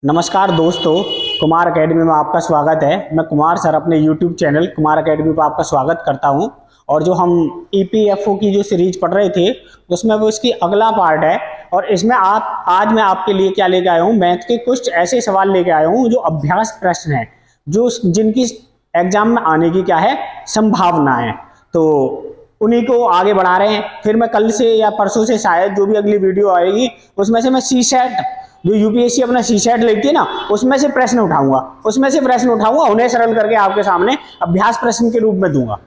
नमस्कार दोस्तों, कुमार एकेडमी में आपका स्वागत है। मैं कुमार सर अपने YouTube चैनल कुमार एकेडमी पर आपका स्वागत करता हूं। और जो हम EPFO की जो सीरीज पढ़ रहे थे उसमें वो इसकी अगला पार्ट है। और इसमें आज मैं आपके लिए क्या लेके आया हूं, मैथ के कुछ ऐसे सवाल लेके आया हूं जो अभ्यास प्रश्न है, जो जिनकी एग्जाम में आने की क्या है संभावना है। तो उन्हीं को आगे बढ़ा रहे हैं। फिर मैं कल से या परसों से शायद जो भी अगली वीडियो आएगी उसमें से मैं CSET जो UPSC अपना CSET लेती है ना, उसमें से प्रश्न उठाऊंगा, उन्हें सरल करके आपके सामने अभ्यास प्रश्न के रूप में दूंगा।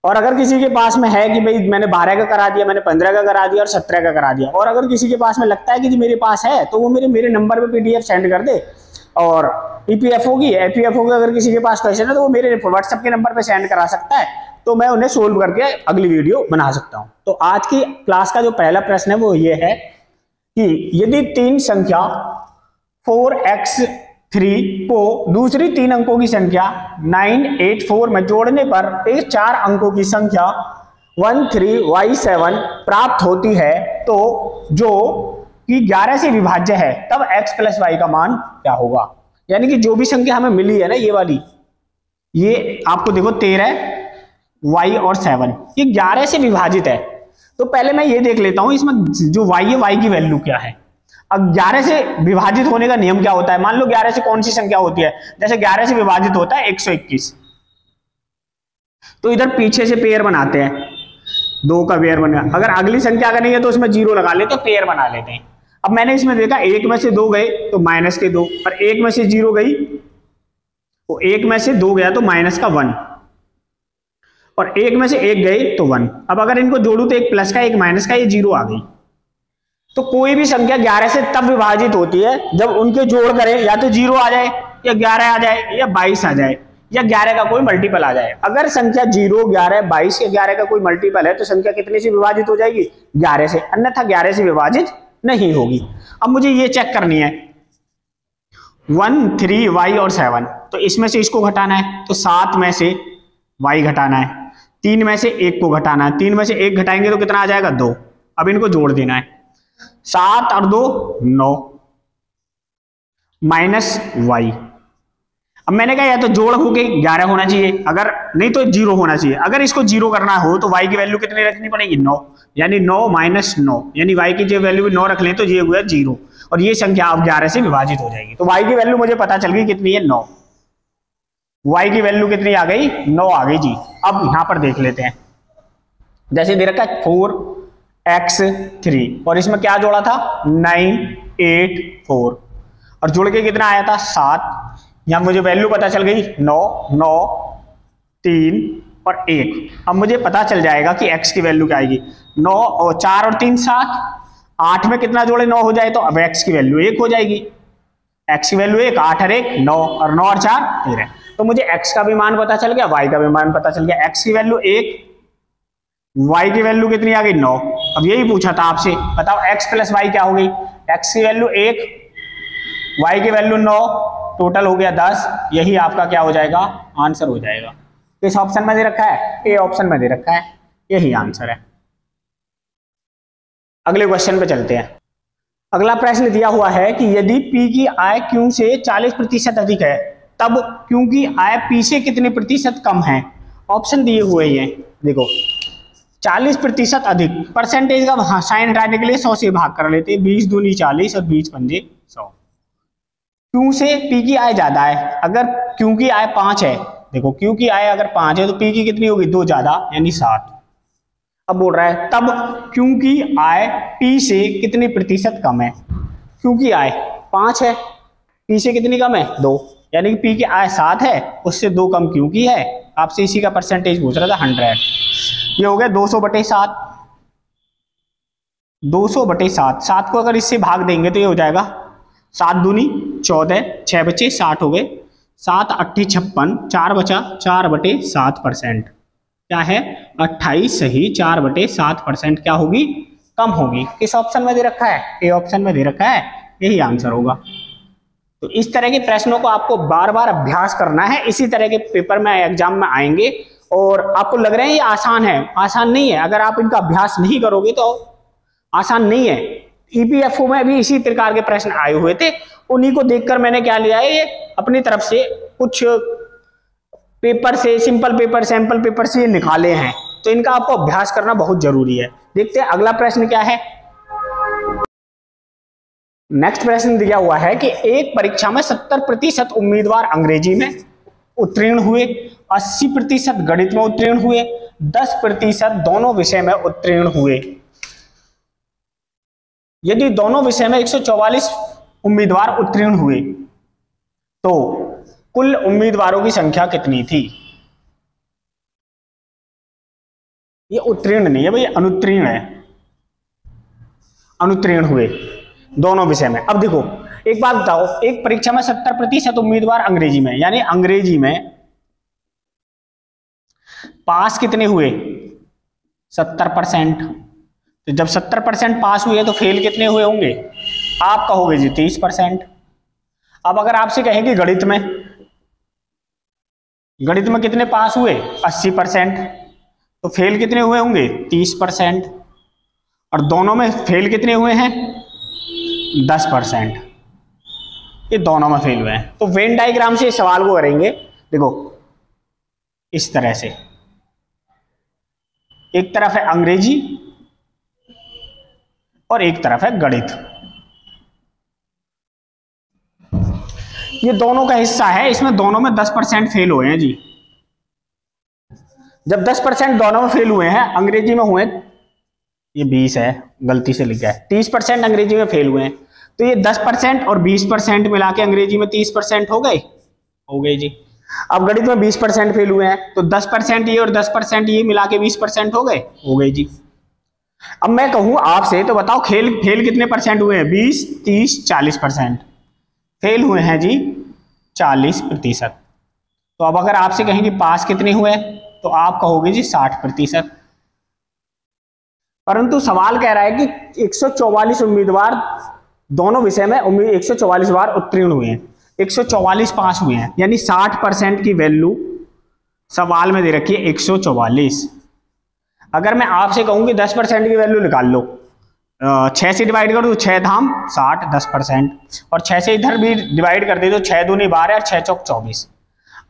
और अगर किसी के पास में है कि भाई मैंने 12 का करा दिया, मैंने 15 का करा दिया और 17 का करा दिया, और अगर किसी के पास में लगता है कि जी मेरे पास है, तो वो मेरे नंबर पे PDF सेंड कर दे। और EPFO की अगर किसी के पास क्वेश्चन है तो वो मेरे WhatsApp के नंबर पे सेंड करा सकता है, तो मैं उन्हें सोल्व करके अगली वीडियो बना सकता हूँ। तो आज की क्लास का जो पहला प्रश्न है वो ये है कि यदि तीन संख्या 4x3 को दूसरी तीन अंकों की संख्या 984 में जोड़ने पर एक 4 अंकों की संख्या 13y7 प्राप्त होती है, तो जो कि 11 से विभाज्य है, तब x + y का मान क्या होगा। यानी कि जो भी संख्या हमें मिली है ना, ये वाली, ये आपको देखो 13 y और 7, ये 11 से विभाजित है। तो पहले मैं ये देख लेता हूं इसमें जो y है, y की वैल्यू क्या है। अब 11 से विभाजित होने का नियम क्या होता है। मान लो 11 से कौन सी संख्या होती है, जैसे 11 से विभाजित होता है 121, तो इधर पीछे से पेयर बनाते हैं, 2 का पेयर बना। अगर अगली संख्या का नहीं है तो उसमें 0 लगा लेते, तो पेयर बना लेते हैं। अब मैंने इसमें देखा 1 में से 2 गए तो -2, और 1 में से 0 गई तो 1 में से 2 गया तो -1, और 1 में से 1 गए तो 1। अब अगर इनको जोड़ू तो एक प्लस का एक माइनस का, ये 0 आ गई। तो कोई भी संख्या 11 से तब विभाजित होती है जब उनके जोड़ करें, या तो 0 आ जाए, या 11 आ जाए, या 22 आ जाए, या 11 का कोई मल्टीपल आ जाए। अगर संख्या 0, 11, 22 या 11 का कोई मल्टीपल है तो संख्या कितने से विभाजित हो जाएगी, 11 से, अन्यथा 11 से विभाजित नहीं होगी। अब मुझे ये चेक करनी है 1, 3, y और 7, तो इसमें से इसको घटाना है, तो 7 में से y घटाना है, 3 में से 1 को घटाना है, 3 में से 1 घटाएंगे तो कितना आ जाएगा, 2। अब इनको जोड़ देना है, 7 और 2 9 -y। अब मैंने कहा या तो जोड़ होके 11 होना चाहिए, अगर नहीं तो 0 होना चाहिए। अगर इसको 0 करना हो तो y की वैल्यू कितनी रखनी पड़ेगी, 9, यानी 9 - 9, यानी y की जो वैल्यू 9 रख ले तो ये हुआ 0, और ये संख्या अब 11 से विभाजित हो जाएगी। तो y की वैल्यू मुझे पता चल गई कितनी है, 9। y की वैल्यू कितनी आ गई, 9 आ गई जी। अब यहां पर देख लेते हैं, जैसे दे रखा है 4x3, और इसमें क्या जोड़ा था 984, और जुड़ के कितना आया था 7। यहां मुझे वैल्यू पता चल गई 9, 9, 3 और 1। अब मुझे पता चल जाएगा कि x की वैल्यू क्या आएगी, 9 और 4 और 3 7, 8 में कितना जोड़े 9 हो जाए, तो अब x की वैल्यू 1 हो जाएगी। x की वैल्यू 1, 8 और 1 9, और 9 और 4 13। तो मुझे x का भी मान पता चल गया, y का भी मान पता चल गया। x की वैल्यू 1, y की वैल्यू कितनी आ गई, 9। अब यही पूछा था आपसे, बताओ x + y क्या हो गई। x की वैल्यू 1, y की वैल्यू 9, टोटल हो गया 10। यही आपका क्या हो जाएगा, आंसर हो जाएगा। किस ऑप्शन में दे रखा है, ए ऑप्शन में दे रखा है, यही आंसर है। अगले क्वेश्चन पे चलते हैं। अगला प्रश्न दिया हुआ है कि यदि P की आय Q से 40% अधिक है, तब Q की आय P से कितने प्रतिशत कम है। ऑप्शन दिए हुए हैं, देखो 40% अधिक, परसेंटेज का साइन हटाने के लिए 100 से भाग कर लेते हैं, 20 दूनी 40 और 20 पंजे 100। Q से P की आय ज्यादा है। अगर Q की आय 5 है, देखो Q की आय अगर 5 है तो P की कितनी होगी, 2 ज्यादा, यानी 7। अब बोल रहा है तब Q की आय P से कितनी प्रतिशत कम है। Q की आय 5 है, P से कितनी कम है, 2, यानी कि P की आय 7 है, उससे 2 कम Q की है। आपसे इसी का परसेंटेज पूछ रहा था 100। ये हो गया 200/7, 200/7। 7 को अगर इससे भाग देंगे तो ये हो जाएगा 7 दूनी 14, 6 बचे 60 हो गए, 7 8 56, 4 बचा 4/7%। क्या है 28 सही, 4/7% क्या होगी, कम होगी। किस ऑप्शन में दे रखा है, ए ऑप्शन में दे रखा है, यही आंसर होगा। तो इस तरह के प्रश्नों को आपको बार बार अभ्यास करना है, इसी तरह के पेपर में एग्जाम में आएंगे। और आपको लग रहा है ये आसान है, आसान नहीं है। अगर आप इनका अभ्यास नहीं करोगे तो आसान नहीं है। ईपीएफओ में भी इसी प्रकार के प्रश्न आए हुए थे, उन्हीं को देखकर मैंने क्या लिया है, ये अपनी तरफ से कुछ पेपर से, सिंपल पेपर, सैंपल पेपर से निकाले हैं। तो इनका आपको अभ्यास करना बहुत जरूरी है। देखते हैं अगला प्रश्न क्या है। नेक्स्ट प्रश्न दिया हुआ है कि एक परीक्षा में 70% उम्मीदवार अंग्रेजी में उत्तीर्ण हुए, 80% गणित में उत्तीर्ण हुए, 10% दोनों विषय में उत्तीर्ण हुए। यदि दोनों विषय में 144 उम्मीदवार उत्तीर्ण हुए तो कुल उम्मीदवारों की संख्या कितनी थी? ये उत्तीर्ण नहीं है भाई, अनुत्तीर्ण है। अनुत्तीर्ण हुए दोनों विषय में। अब देखो एक बात बताओ, एक परीक्षा में 70% उम्मीदवार अंग्रेजी में, यानी अंग्रेजी में पास कितने हुए? 70%। तो जब 70% पास हुए तो फेल कितने हुए होंगे? आप कहोगे जी 30%। अब अगर आपसे कहें कि गणित में कितने पास हुए? 80%। तो फेल कितने हुए होंगे? 30%। और दोनों में फेल कितने हुए हैं? 10%। ये दोनों में फेल हुए हैं। तो वेन डायग्राम से सवाल को करेंगे, देखो इस तरह से, एक तरफ है अंग्रेजी और एक तरफ है गणित। ये दोनों का हिस्सा है, इसमें दोनों में 10% फेल हुए हैं जी। जब 10% दोनों में फेल हुए हैं, अंग्रेजी में हुए, ये 20 है, गलती से लिखा है, 30% अंग्रेजी में फेल हुए हैं। तो ये 10% और 20% मिला के अंग्रेजी में 30% हो गए जी। अब गणित में 20% फेल हुए हैं, तो 10% ये और 10% ये मिला के 20% हो गए जी। अब मैं कहूं आपसे, तो बताओ फेल कितने परसेंट हुए हैं? 20, 30, 40%। फेल हुए हैं जी 40%। तो अब अगर आपसे कहें कि पास कितने हुए, तो आप कहोगे जी 60%। परंतु सवाल कह रहा है कि 144 उम्मीदवार दोनों विषय में 144 बार उत्तीर्ण हुए हैं, 144 पास हुए हैं, यानी 60% की वैल्यू सवाल में दे रखी है 144। अगर मैं आपसे कहूं कि 10% की वैल्यू निकाल लो, 6 से डिवाइड कर दो, 6 धाम 60, 10%, और 6 से इधर भी डिवाइड कर दे तो 6 दूनी 12 और 6 चौक 24।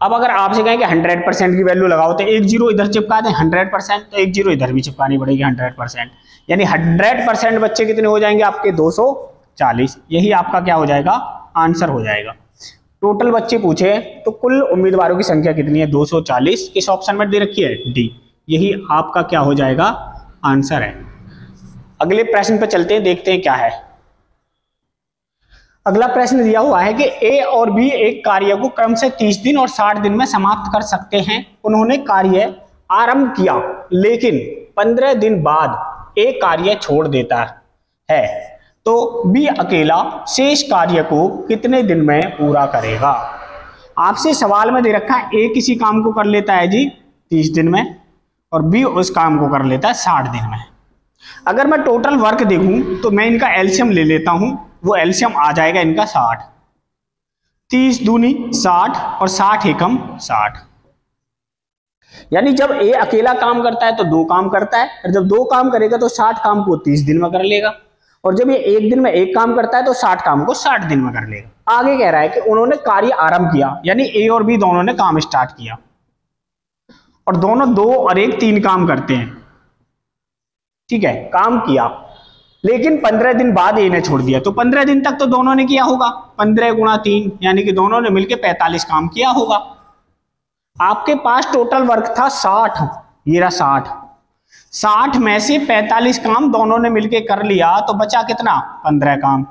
अब अगर आपसे कहें कि 100% की वैल्यू लगाओ, तो एक जीरो इधर चिपका दें 100%, तो एक जीरो इधर भी चिपकानी पड़ेगी 100%, यानी 100% बच्चे कितने हो जाएंगे आपके? 240। यही आपका क्या हो जाएगा? आंसर हो जाएगा। टोटल बच्चे पूछे तो कुल उम्मीदवारों की संख्या कितनी है? 240। किस ऑप्शन में दे रखी है? डी। यही आपका क्या हो जाएगा? आंसर है। अगले प्रश्न पे चलते हैं, देखते हैं क्या है। अगला प्रश्न दिया हुआ है कि ए और बी एक कार्य को क्रम से 30 दिन और 60 दिन में समाप्त कर सकते हैं। उन्होंने कार्य आरंभ किया, लेकिन 15 दिन बाद ए कार्य छोड़ देता है, तो बी अकेला शेष कार्य को कितने दिन में पूरा करेगा? आपसे सवाल में दे रखा है ए किसी काम को कर लेता है जी 30 दिन में, और बी उस काम को कर लेता है 60 दिन में। अगर मैं टोटल वर्क देखूं तो मैं इनका एलसीएम ले लेता हूं, वो एलसीएम आ जाएगा इनका 60। 30 दूनी 60 और 60 एकम 60। यानी जब ए अकेला काम करता है तो 2 काम करता है, और जब 2 काम करेगा तो 60 काम को 30 दिन में कर लेगा, और जब ये एक दिन में एक काम करता है तो 60 काम को 60 दिन में कर लेगा। आगे कह रहा है कि उन्होंने कार्य आरंभ किया, यानी ए और बी दोनों ने काम स्टार्ट किया, और दोनों 2 और 1 3 काम करते हैं, ठीक है, काम किया, लेकिन 15 दिन बाद ए ने छोड़ दिया। तो 15 दिन तक तो दोनों ने किया होगा, 15 गुणा 3, यानी कि दोनों ने मिलकर 45 काम किया होगा। आपके पास टोटल वर्क था 60, ये रहा 60 में से 45 काम दोनों ने मिलकर कर लिया, तो बचा कितना? 15 काम।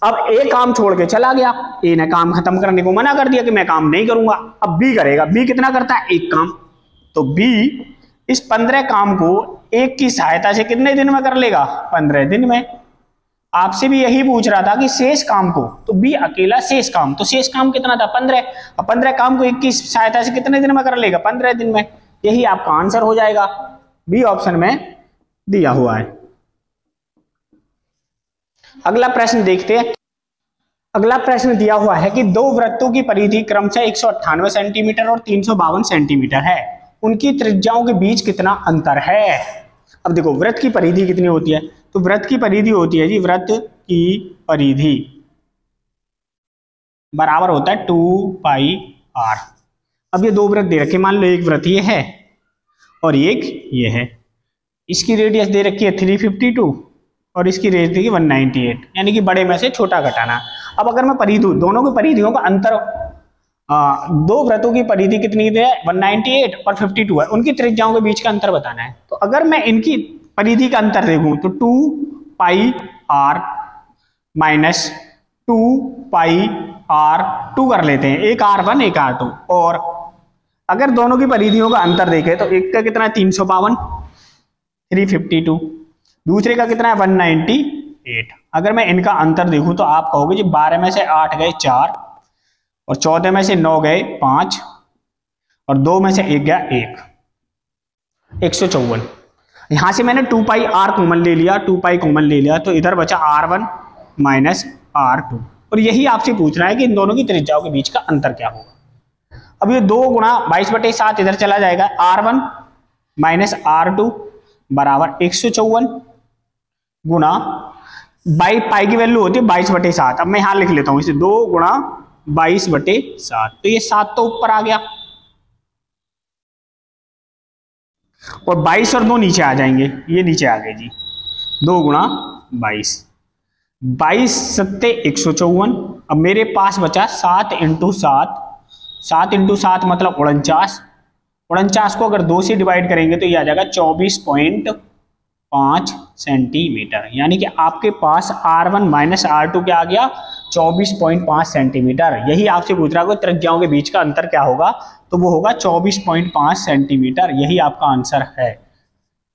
अब ए काम छोड़ के चला गया, ए ने काम खत्म करने को मना कर दिया कि मैं काम नहीं करूंगा। अब बी करेगा, बी कितना करता है? 1 काम। तो बी इस 15 काम को एक की सहायता से कितने दिन में कर लेगा? 15 दिन में। आपसे भी यही पूछ रहा था कि शेष काम को, तो बी अकेला शेष काम, तो शेष काम कितना था? 15। अब 15 काम को एक की सहायता से कितने दिन में कर लेगा? 15 दिन में। यही आपका आंसर हो जाएगा, बी ऑप्शन में दिया हुआ है। अगला प्रश्न देखते हैं। अगला प्रश्न दिया हुआ है कि 2 वृत्तों की परिधि क्रमशः 198 सेंटीमीटर और 352 सेंटीमीटर है, उनकी त्रिज्याओं के बीच कितना अंतर है? अब देखो वृत्त की परिधि कितनी होती है, तो वृत्त की परिधि होती है जी, वृत्त की परिधि बराबर होता है 2πr। अब ये दो वृत्त दे रखे, मान लो एक वृत्त ये है और एक ये है, इसकी रेडियस दे रखी है 352 और इसकी रेडियस देखिए 198, यानी कि बड़े में से छोटा घटाना। अब अगर मैं परिधि, दोनों की परिधियों का अंतर, दो वृत्तों की परिधि कितनी है 198 और 52 है, उनकी त्रिज्याओं के बीच का अंतर बताना है। तो अगर मैं इनकी परिधि का अंतर देखूं तो 2πr माइनस 2πr2 कर लेते हैं, एक r1 एक r2। और अगर दोनों की परिधियों का अंतर देखें तो एक का कितना है 352 352, दूसरे का कितना है 198। अगर मैं इनका अंतर देखूं तो आप कहोगे जी 12 में से 8 गए 4 और 14 में से 9 गए 5 और 2 में से 1 गया 154। यहां से मैंने 2πr कॉमन ले लिया, 2π कॉमन ले लिया, तो इधर बचा r1 माइनस r2। और यही आपसे पूछ रहा है कि इन दोनों की त्रिज्याओं के बीच का अंतर क्या होगा। अब ये 2 गुणा 22/7 इधर चला जाएगा, r1 माइनस r2 बराबर 154 गुणा बाई पाई की वैल्यू होती है 22/7। अब मैं यहां लिख लेता हूं इसे 2 गुणा 22/7, तो ये 7 तो ऊपर आ गया और 22 और 2 नीचे आ जाएंगे, ये नीचे आ गए जी 2 गुणा 22, 22 सत्ते 154। अब मेरे पास बचा 7 × 7, 7 × 7 मतलब 49, 49 को अगर 2 से डिवाइड करेंगे तो ये आ जाएगा 24.5 सेंटीमीटर, यानी कि आपके पास r1 माइनस r2 क्या आ गया 24.5 सेंटीमीटर। यही आपसे पूछ रहा है त्रिज्याओं के बीच का अंतर क्या होगा, तो वो होगा 24.5 सेंटीमीटर, यही आपका आंसर है।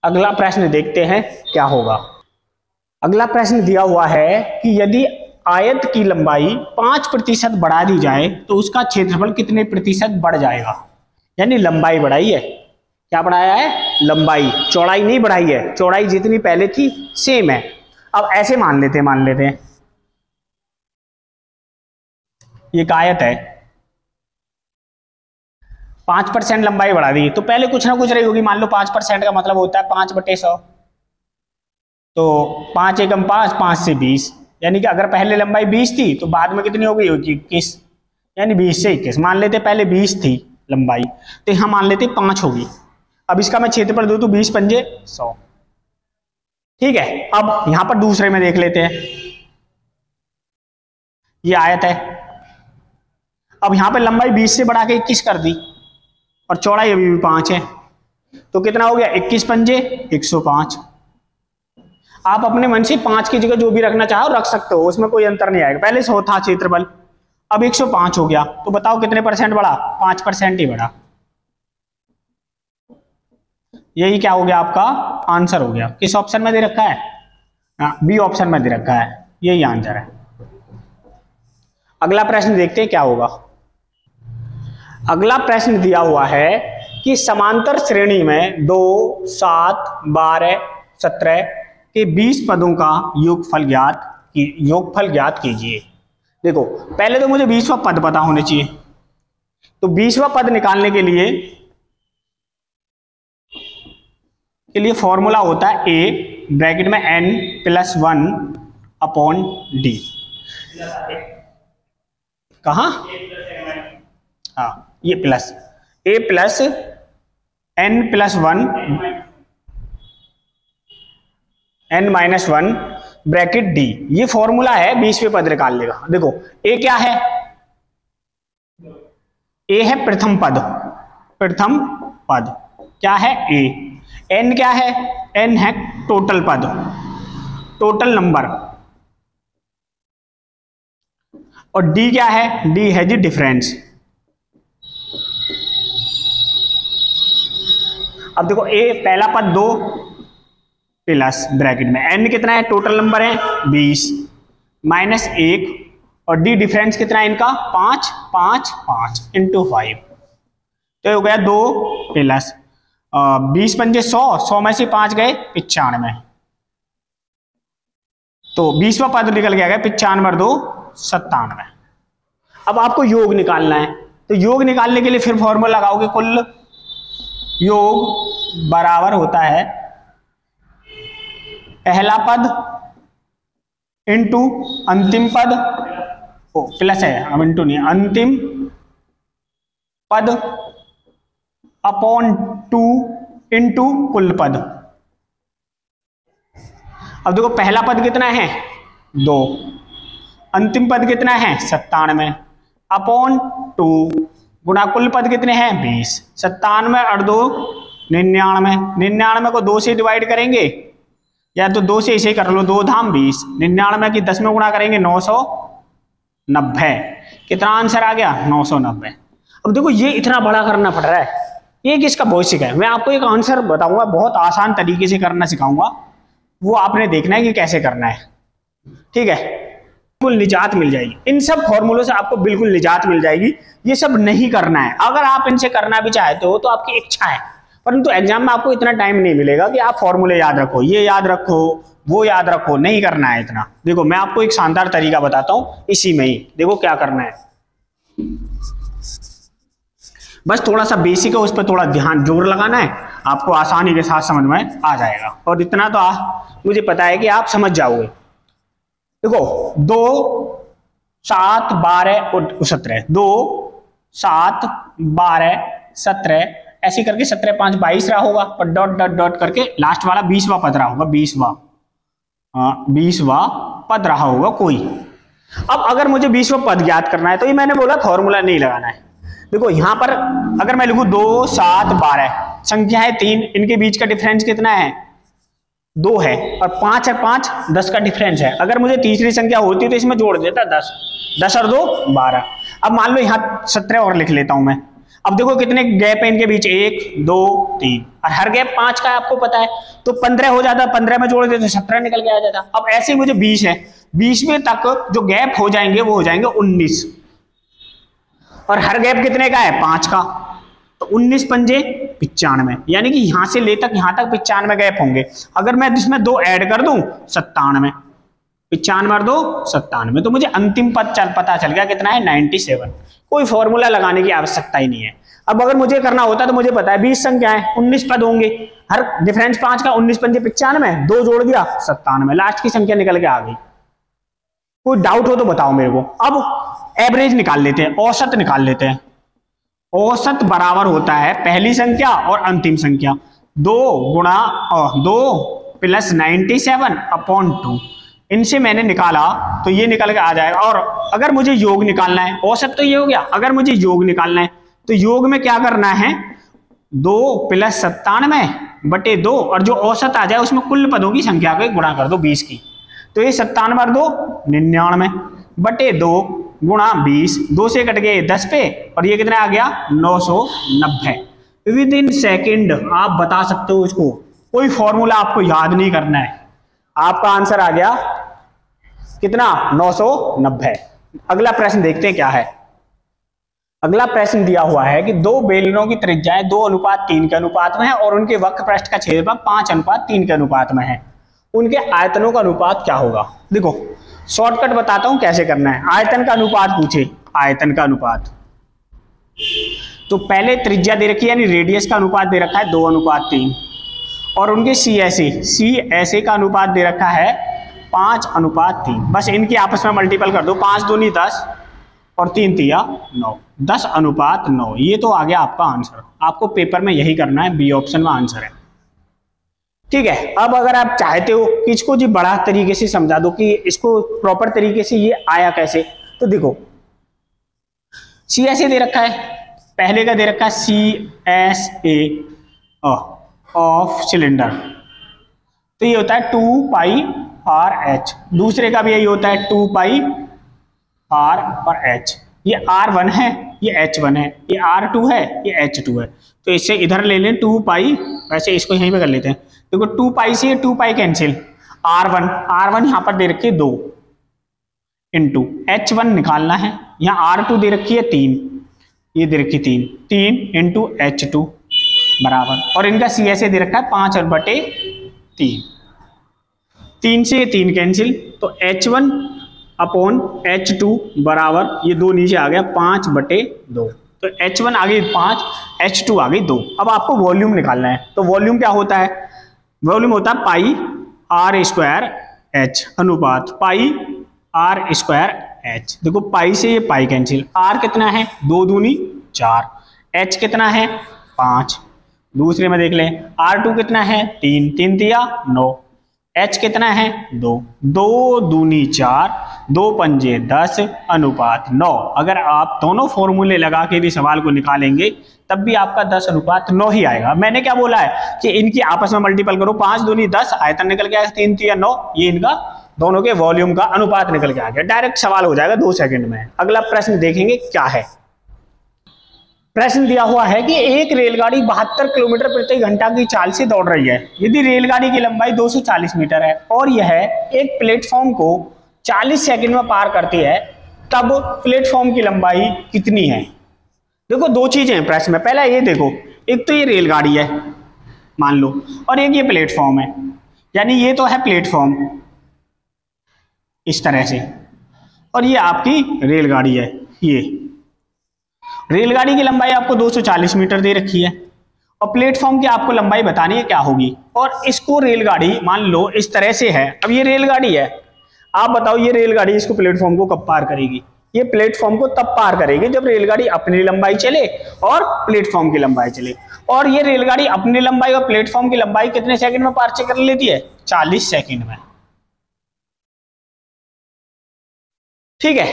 अगला प्रश्न देखते हैं क्या होगा। अगला प्रश्न दिया हुआ है कि यदि आयत की लंबाई 5% बढ़ा दी जाए तो उसका क्षेत्रफल कितने प्रतिशत बढ़ जाएगा। यानी लंबाई बढ़ाई है, क्या बढ़ाया है, लंबाई, चौड़ाई नहीं बढ़ाई है, चौड़ाई जितनी पहले थी सेम है। अब ऐसे मान लेते हैं ये एक आयत है, 5% लंबाई बढ़ा दी तो पहले कुछ ना कुछ रही होगी। मान लो 5% का मतलब होता है 5/100, तो 5 एकम 5, 5 से 20, यानी कि अगर पहले लंबाई 20 थी तो बाद में कितनी हो गई होगी 21, यानी 20 से 21। मान लेते पहले 20 थी लंबाई, तो यहां मान लेते 5 होगी। अब इसका मैं क्षेत्रफल दूं तो 20 × 5 = 100, ठीक है। अब यहां पर दूसरे में देख लेते हैं, ये आयत है, अब यहां पर लंबाई 20 से बढ़ा के 21 कर दी और चौड़ाई अभी भी 5 है, तो कितना हो गया 21 × 5 = 105। आप अपने मन से 5 की जगह जो भी रखना चाहो रख सकते हो, उसमें कोई अंतर नहीं आएगा। पहले 100 था क्षेत्रफल, अब 105 हो गया, तो बताओ कितने % बढ़ा, 5% ही बढ़ा। यही क्या हो गया आपका आंसर हो गया। किस ऑप्शन में दे रखा है, बी ऑप्शन में दे रखा है, यही आंसर है। अगला प्रश्न देखते हैं क्या होगा। अगला प्रश्न दिया हुआ है कि समांतर श्रेणी में 2, 7, 12, 17 के 20 पदों का योगफल ज्ञात कीजिए। देखो पहले तो मुझे 20वां पद पता होने चाहिए, तो 20वां पद निकालने के लिए फॉर्मूला होता है a ब्रैकेट में n+1/d। कहां, हाँ ये plus a + n+1 n-1 bracket d, ये फॉर्मूला है 20वें पद निकालने का। देखो a क्या है, a है प्रथम पद क्या है a, n क्या है, n है टोटल पद, टोटल नंबर, और d क्या है, d है जी डिफरेंस। अब देखो a पहला पद 2 प्लस ब्रैकेट में n कितना है, टोटल नंबर है 20 -1 और d डिफरेंस कितना है इनका 5 5 5 × 5, तो हो गया 2 प्लस 20 × 5 = 100 में से 5 गए 95, तो 20वां पद निकल गया 95 × 2 = 97। अब आपको योग निकालना है, तो योग निकालने के लिए फिर फॉर्मूला लगाओगे, कुल योग बराबर होता है पहला पद इंटू अंतिम पद, प्लस है अब इंटू नहीं, अंतिम पद अपॉन 2 इंटू कुल पद। अब देखो पहला पद कितना है 2, अंतिम पद कितना है 97 अपॉन 2 गुणा कुल पद कितने हैं 20। 97 और 2 99, 99 को 2 से डिवाइड करेंगे या तो 2 से इसे कर लो, 2 धाम 20, 99 की 10 में गुणा करेंगे 990। कितना आंसर आ गया 990। अब देखो ये इतना बड़ा करना पड़ रहा है, ये किसका बेसिक है। मैं आपको एक आंसर बताऊंगा, बहुत आसान तरीके से करना सिखाऊंगा, वो आपने देखना है कि कैसे करना है, ठीक है। बिल्कुल निजात मिल जाएगी, इन सब फॉर्मूलों से आपको बिल्कुल निजात मिल जाएगी। ये सब नहीं करना है, अगर आप इनसे करना भी चाहते हो तो आपकी इच्छा है, परंतु एग्जाम में आपको इतना टाइम नहीं मिलेगा कि आप फॉर्मूले याद रखो, ये याद रखो, वो याद रखो, नहीं करना है इतना। देखो मैं आपको एक शानदार तरीका बताता हूं इसी में ही, देखो क्या करना है। बस थोड़ा सा बेसिक है, उस पर थोड़ा ध्यान जोर लगाना है, आपको आसानी के साथ समझ में आ जाएगा। और इतना तो मुझे पता है कि आप समझ जाओगे। देखो 2 7 12 और 17, 2 7 12 17 ऐसे करके 17 5 22 रहा होगा, और डॉट डॉट डॉट करके लास्ट वाला 20वां पद रहा होगा, 20वां पद रहा होगा कोई। अब अगर मुझे 20वां पद ज्ञात करना है तो ये मैंने बोला फॉर्मूला नहीं लगाना है। देखो यहां पर अगर मैं लिखूं 2 7 12 संख्या है 3, इनके बीच का डिफरेंस कितना है 2 है, और 5 है 5 10 का डिफरेंस है। अगर मुझे तीसरी संख्या होती तो इसमें जोड़ देता 10, 10 और 2 12। अब मान लो यहाँ 17 और लिख लेता हूं मैं। अब देखो कितने गैप है इनके बीच, 1 2 3, और हर गैप 5 का आपको पता है, तो 15 हो जाता, 15 में जोड़ देते तो 17 निकल के आ जाता। अब ऐसे ही मुझे 20 है, 20 में तक जो गैप हो जाएंगे वो हो जाएंगे 19, और हर गैप कितने का है 5 का, तो 19 पंजे 95, यानी कि यहां से ले तक यहां तक 95 गैप होंगे। अगर मैं इसमें 2 ऐड कर दूं 97, 95 और 2 97, तो मुझे अंतिम पद पता चल गया कितना है 97। कोई फॉर्मूला लगाने की आवश्यकता ही नहीं है। अब अगर मुझे करना होता तो मुझे पता है 20 संख्या है, 19 पद होंगे, हर डिफरेंस 5 का, 19 पंजे 95, 2 जोड़ दिया 97, लास्ट की संख्या निकल के आ गई। कोई डाउट हो तो बताओ मेरे को। अब एवरेज निकाल लेते हैं, औसत निकाल लेते हैं। औसत बराबर होता है पहली संख्या और अंतिम संख्या, 2 गुणा 2 प्लस 97 अपॉन 2। इनसे मैंने निकाला तो ये निकल के आ जाएगा। और अगर मुझे योग निकालना है, औसत तो ये हो गया, अगर मुझे योग निकालना है तो योग में क्या करना है 2 प्लस 97 बटे 2, और जो औसत आ जाए उसमें कुल पदों की संख्या को गुणा कर दो 20 की, तो ये 97 और 2 99 बटे 2 गुणा 20, 2 से कट गए 10 पे, और ये कितना आ गया 990। विद इन सेकेंड आप बता सकते हो इसको, कोई फॉर्मूला आपको याद नहीं करना है, आपका आंसर आ गया कितना 990। अगला प्रश्न देखते हैं क्या है। अगला प्रश्न दिया हुआ है कि 2 बेलनों की त्रिज्याएं 2:3 के अनुपात में है और उनके वक्र पृष्ठ का क्षेत्रफल 5:3 के अनुपात में है, उनके आयतनों का अनुपात क्या होगा। देखो शॉर्टकट बताता हूं कैसे करना है। आयतन का अनुपात पूछे, आयतन का अनुपात, तो पहले त्रिज्या दे रखी है यानी रेडियस का अनुपात दे रखा है 2:3, और उनके CSA का अनुपात दे रखा है 5:3। बस इनकी आपस में मल्टीपल कर दो, 5 दूनी 10 और 3 तिया 9, 10:9। ये तो आ गया आपका आंसर। आपको पेपर में यही करना है, बी ऑप्शन में आंसर है, ठीक है। अब अगर आप चाहते हो कि इसको जी बड़ा तरीके से समझा दो कि इसको प्रॉपर तरीके से ये आया कैसे, तो देखो CSA दे रखा है, पहले का दे रखा है CSA ऑफ सिलेंडर, तो ये होता है 2πr/h। दूसरे का भी यही होता है 2πr/h। ये R1 है, ये H1 है, ये R2 है, ये H2 है, तो इससे इधर ले लें 2π, वैसे इसको यहीं पे कर लेते हैं। देखो 2π से 2π कैंसिल, R1 यहां पर दे रखी है 2 इंटू H1 निकालना है, यहाँ R2 दे रखी है 3, ये दे रखी 3 इंटू H2 बराबर, और इनका CSA दे रखा है 5/3। 3 से 3 कैंसिल, तो H1 अपॉन H2 बराबर, ये 2 नीचे आ गया 5/2, तो H1 आ गई 5, H2 आ गई 2। अब आपको वॉल्यूम निकालना है, तो वॉल्यूम क्या होता है, वॉल्यूम होता है पाई आर स्क्वायर एच अनुपात पाई आर स्क्वायर एच। देखो पाई से ये पाई कैंसिल, आर कितना है 2 दूनी 4, एच कितना है 5, दूसरे में देख लें R2 कितना है 3, 3 दिया 9, H कितना है 2, 2 दूनी 4, 2 पंजे 10 अनुपात 9। अगर आप दोनों फॉर्मूले लगा के भी सवाल को निकालेंगे तब भी आपका 10 अनुपात 9 ही आएगा। मैंने क्या बोला है कि इनकी आपस में मल्टीपल करो, 5 दूनी 10, आयतन निकल के आएगा 3 3 9, ये इनका दोनों के वॉल्यूम का अनुपात निकल के आ गया। डायरेक्ट सवाल हो जाएगा 2 सेकंड में। अगला प्रश्न देखेंगे क्या है। प्रश्न दिया हुआ है कि एक रेलगाड़ी 72 किलोमीटर प्रति घंटा की चाल से दौड़ रही है। यदि रेलगाड़ी की लंबाई 240 मीटर है और यह एक प्लेटफॉर्म को 40 सेकंड में पार करती है, तब प्लेटफॉर्म की लंबाई कितनी है। देखो 2 चीजें हैं प्रश्न में। पहला ये देखो, एक तो ये रेलगाड़ी है मान लो, और एक ये प्लेटफॉर्म है, यानी ये तो है प्लेटफॉर्म इस तरह से, और ये आपकी रेलगाड़ी है। ये रेलगाड़ी की लंबाई आपको 240 मीटर दे रखी है और प्लेटफॉर्म की आपको लंबाई बतानी है क्या होगी। और इसको रेलगाड़ी मान लो इस तरह से है, अब ये रेलगाड़ी है, आप बताओ ये रेलगाड़ी इसको प्लेटफॉर्म को कब पार करेगी। ये प्लेटफॉर्म को तब पार करेगी जब रेलगाड़ी अपनी लंबाई चले और प्लेटफॉर्म की लंबाई चले। और ये रेलगाड़ी अपनी लंबाई और प्लेटफॉर्म की लंबाई कितने सेकंड में पार कर लेती है, 40 सेकंड में। ठीक है,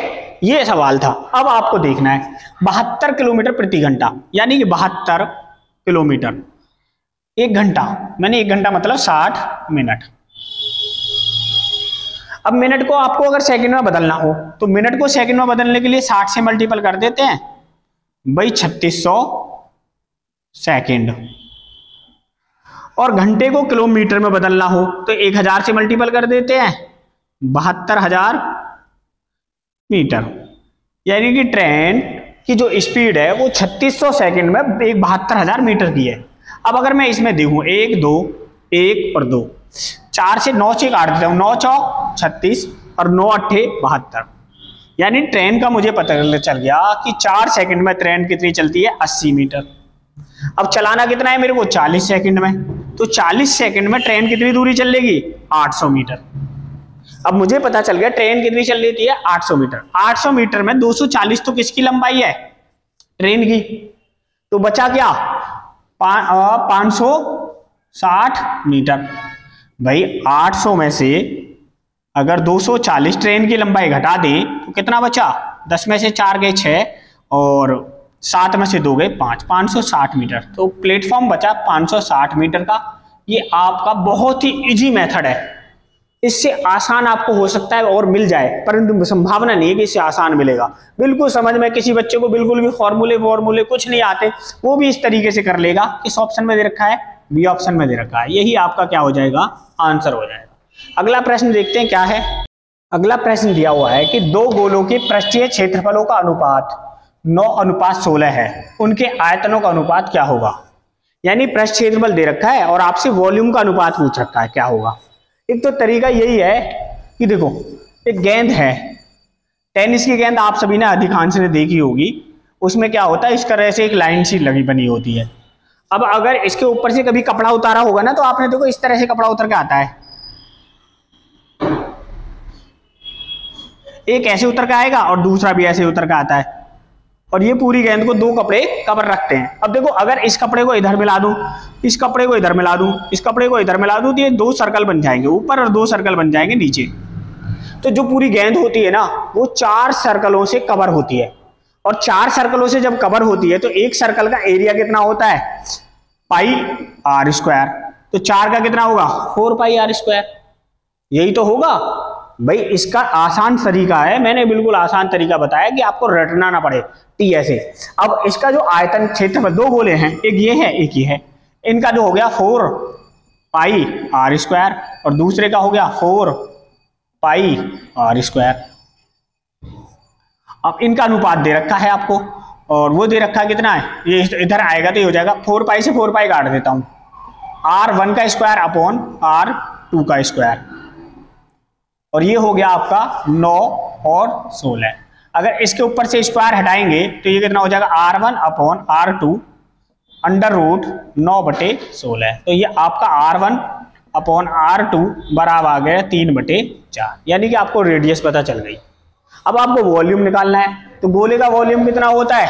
ये सवाल था। अब आपको देखना है 72 किलोमीटर प्रति घंटा, यानी कि 72 किलोमीटर 1 घंटा, मैंने 1 घंटा मतलब 60 मिनट। अब मिनट को आपको अगर सेकंड में बदलना हो तो मिनट को सेकंड में बदलने के लिए 60 से मल्टीपल कर देते हैं भाई 3600 सेकंड। और घंटे को किलोमीटर में बदलना हो तो 1000 से मल्टीपल कर देते हैं 72,000 मीटर। यानी कि ट्रेन की जो स्पीड है वो 3600 सेकंड में 72,000 मीटर की है। अब अगर मैं इसमें देखूं 1 2 1 और 2, 4 से 9 से काट देता हूं, 9 चौक 36 और 9 अट्ठे 72, यानी ट्रेन का मुझे पता चल गया कि 4 सेकंड में ट्रेन कितनी चलती है 80 मीटर। अब चलाना कितना है मेरे को 40 सेकंड में, तो 40 सेकंड में ट्रेन कितनी दूरी चल लेगी 800 मीटर। अब मुझे पता चल गया ट्रेन कितनी चल लेती है 800 मीटर। 800 मीटर में 240 तो किसकी लंबाई है, ट्रेन की, तो बचा क्या 560 मीटर। भाई 800 में से अगर 240 ट्रेन की लंबाई घटा दें तो कितना बचा, 10 में से 4 गए 6 और 7 में से 2 गए 5, 560 मीटर। तो प्लेटफॉर्म बचा 560 मीटर का। ये आपका बहुत ही इजी मेथड है, इससे आसान आपको हो सकता है और मिल जाए, परंतु संभावना नहीं है कि इससे आसान मिलेगा। बिल्कुल समझ में किसी बच्चे को बिल्कुल भी फॉर्मूले कुछ नहीं आते, वो भी इस तरीके से कर लेगा। किस ऑप्शन में दे रखा है, बी ऑप्शन में दे रखा है, यही आपका क्या हो जाएगा, आंसर हो जाएगा। अगला प्रश्न देखते हैं क्या है। अगला प्रश्न दिया हुआ है कि 2 गोलों के पृष्ठीय क्षेत्रफलों का अनुपात 9:16 है, उनके आयतनों का अनुपात क्या होगा। यानी पृष्ठ क्षेत्रफल दे रखा है और आपसे वॉल्यूम का अनुपात पूछ रखा है, क्या होगा। एक तो तरीका यही है कि देखो एक गेंद है, टेनिस की गेंद आप सभी ने अधिकांश ने देखी होगी, उसमें क्या होता है इस तरह से एक लाइन सी लगी बनी होती है। अब अगर इसके ऊपर से कभी कपड़ा उतारा होगा ना, तो आपने देखो इस तरह से कपड़ा उतर के आता है, एक ऐसे उतर के आएगा और दूसरा भी ऐसे उतर के आता है, और ये पूरी गेंद को 2 कपड़े कवर रखते हैं। अब देखो अगर इस कपड़े को इधर मिला दूं, इस कपड़े को इधर मिला दूं, इस कपड़े को इधर मिला दूं, तो ये 2 सर्कल बन जाएंगे ऊपर और 2 सर्कल बन जाएंगे नीचे। तो जो पूरी गेंद होती है ना वो 4 सर्कलों से कवर होती है, और 4 सर्कलों से जब कवर होती है तो एक सर्कल का एरिया कितना होता है पाई आर स्क्वायर। तो 4 का कितना होगा 4 पाई आर स्क्वायर, यही तो होगा भाई। इसका आसान तरीका है, मैंने बिल्कुल आसान तरीका बताया कि आपको रटना ना पड़े टी ऐसे। अब इसका जो आयतन क्षेत्रफल 2 गोले हैं, एक ये है एक ये है, इनका जो हो गया 4 पाई आर स्क्वायर और दूसरे का हो गया 4 पाई आर स्क्वायर। अब इनका अनुपात दे रखा है आपको, और वो दे रखा है कितना है, ये इधर आएगा तो ये हो जाएगा 4 पाई से 4 पाई काट देता हूं, R1 का स्क्वायर अपॉन R2 का स्क्वायर, और ये हो गया आपका 9 और 16। अगर इसके ऊपर से स्क्वायर हटाएंगे तो ये कितना हो जाएगा R1 upon R2 under root 9/16। तो ये आपका R1 अपॉन R2 बराबर आ गया 3/4, यानी कि आपको रेडियस पता चल गई। अब आपको वॉल्यूम निकालना है, तो गोले का वॉल्यूम कितना होता है?